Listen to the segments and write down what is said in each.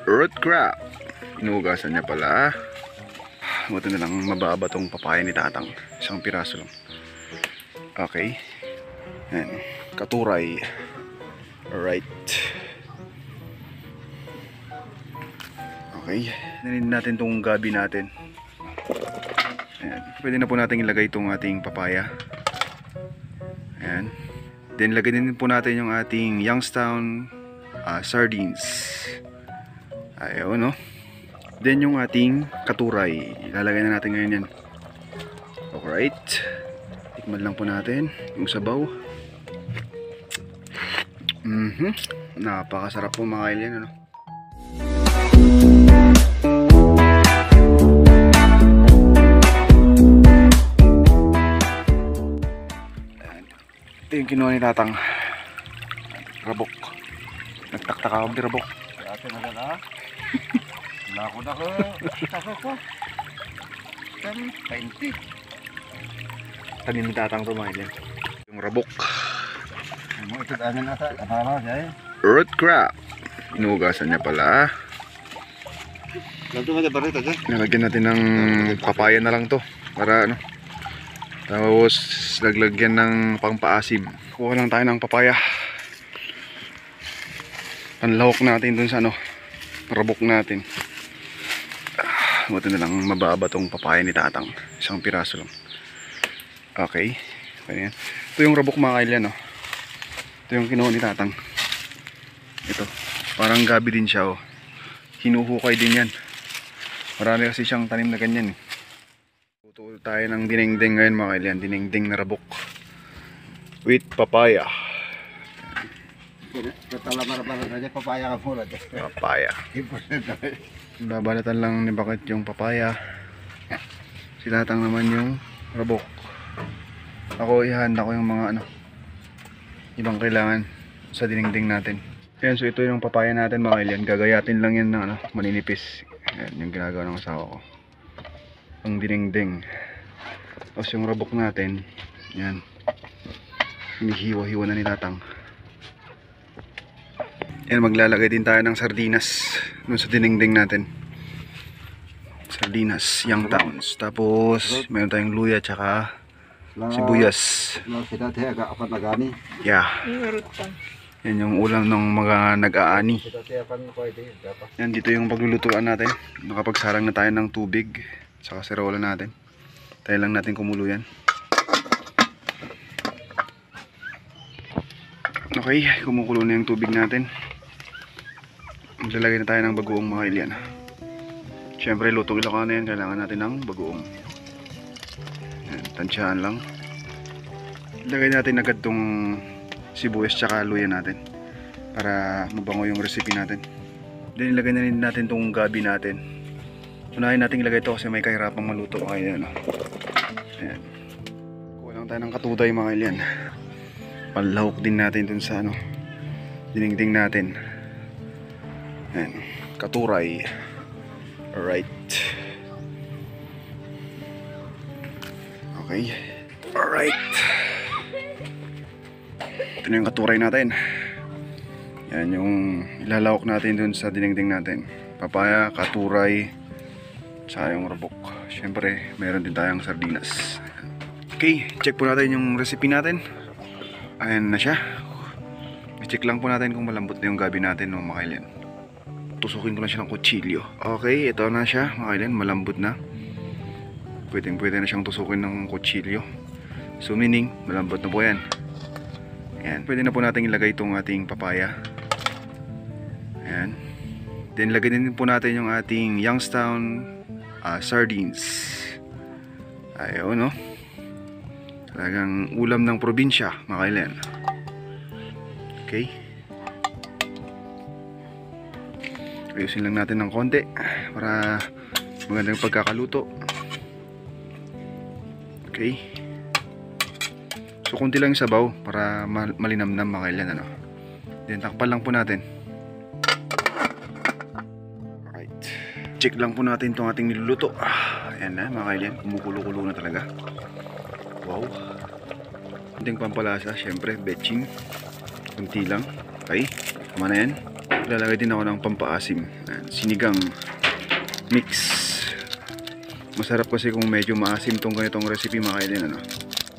root crab. Inuugasan niya pala. Buti na lang mababa tong papaya ni tatang. Isang piraso lang. Okay. Ayan. Katuray. Alright. Okay. Nanin natin tong gabi natin. Ayan. Pwede na po natin ilagay itong ating papaya. Ayan. Then lagay din po natin yung ating Youngstown sardines. Ayaw, no? Then yung ating katuray. Ilalagay na natin ngayon yan. Alright. Tikman lang po natin yung sabaw. Napakasarap po mga alien, ano? Ito yung kinuha ni tatang. Rabok. Nagtaktak ako di rabok. Ate na lang ha. Lako na ko. Tako ko. Kan 20. Tanim ni tatang to mga alien. Yung rabok. Mo ito amin ata. Apa jay? Root crab. Inuugasan niya pala. Ganto mo barita jay. Nilagyan natin ng papaya na lang to. Para ano. Tapos laglagyan ng pangpaasim. Kuha lang tayo ng papaya. Panlahok natin dun sa ano, rabok natin. Buti na lang mababa tong papaya ni tatang. Isang piraso lang. Okay. Ayan. Ito yung rabok mga kailan, no? Ito yung kinuha ni tatang. Ito. Parang gabi din siya, oh. Hinuhukay din yan. Marami kasi siyang tanim na ganyan, eh. Tutuol tayo ng dinengdeng ngayon mga kailan. Dinengdeng na rabok with papaya. Tatala para aja papaya ka muna. Papaya. Babalatan lang ni Bakit yung papaya. Si tatang naman yung rabok. Ako ihanda ko yung mga ano, ibang kailangan sa dinengdeng natin. Ayan, so ito yung papaya natin mga kailan. Gagayatin lang yan ng ano, maninipis. Ayan, yung ginagawa ng asawa ko. Ang dinengdeng. Tapos yung rabok natin, yan, hinihiwa-hiwa na ni tatang. Yan, maglalagay din tayo ng sardinas dun sa dinengdeng natin. Sardinas, Youngtowns. Tapos meron tayong luya tsaka sibuyas. Kita tayo agak apat na gani. Yeah. Yan yung ulam ng mga nag-aani. Kita tayo pan pwede dapat. Yan, dito yung paglulutuan natin. Nakapagsarang na tayo ng tubig sa kaserola natin. Tayo lang natin kumulo yan. Okay, kumukulo na yung tubig natin. Maglalagay na tayo ng bagoong mga alien. Siyempre, lutong Ilocano yan. Kailangan natin ng bagoong. Yan, tansyahan lang. Ilagay natin agad tong sibuyas tsaka luya natin para mabango yung recipe natin. Then ilagay na rin natin tong gabi natin. Unahin natin ilagay ito kasi may kahirapang maluto. Ayan. Ayan. Kuha lang tayo ng katuday mga alien. Panlahok din natin dun sa ano, dinengdeng natin. Ayan. Katuray. Alright. Okay. Alright. Ito na yung katuray natin. Yan yung ilalawak natin dun sa dinengdeng natin. Papaya, katuray, tsaka yung rabok. Siyempre, meron din tayong sardinas. Okay, check po natin yung recipe natin. Ayan na siya. I-check lang po natin kung malambot na yung gabi natin, no, mga kailan. Tusukin ko na siya ng kutsilyo. Okay, ito na siya mga kailan, malambot na. Pwede na siyang tusukin ng kutsilyo. So meaning, malambot na po yan. Ayan, pwede na po natin ilagay itong ating papaya. Ayan. Then lagay din po natin yung ating Youngstown sardines. Ayaw, no? Talagang ulam ng probinsya mga kailan. Okay. Ayusin lang natin ng konti para magandang pagkakaluto. Okay. So konti lang yung sabaw para malinamnam mga kailan, ano. Then takpan lang po natin. Alright. Check lang po natin itong ating niluluto. Ayan na mga kailan, kumukulo-kulo na talaga. Wow. Kunting pampalasa, syempre, betching. Kunti lang. Okay, tama na yan. lalagay din ako ng pampaasim. Ayan, sinigang mix. Masarap kasi kung medyo maasim tong ganitong recipe mga kaidin, ano.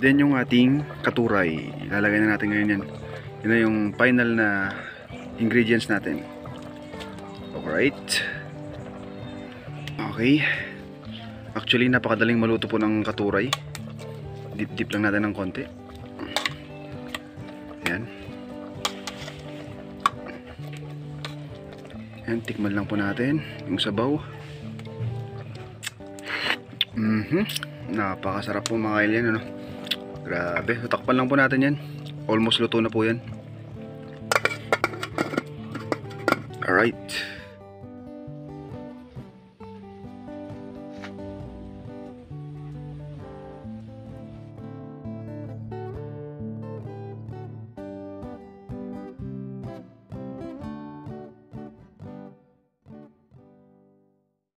Then yung ating katuray, ilalagay na natin ngayon yan. Yun na yung final na ingredients natin. Alright. Okay. Actually, napakadaling maluto po ng katuray. Dip-dip lang natin ng konti. Ayan. Ayan, tikman lang po natin yung sabaw. Napakasarap po mga kailyan, ano. Grabe, takpan lang po natin yan. Almost luto na po yan.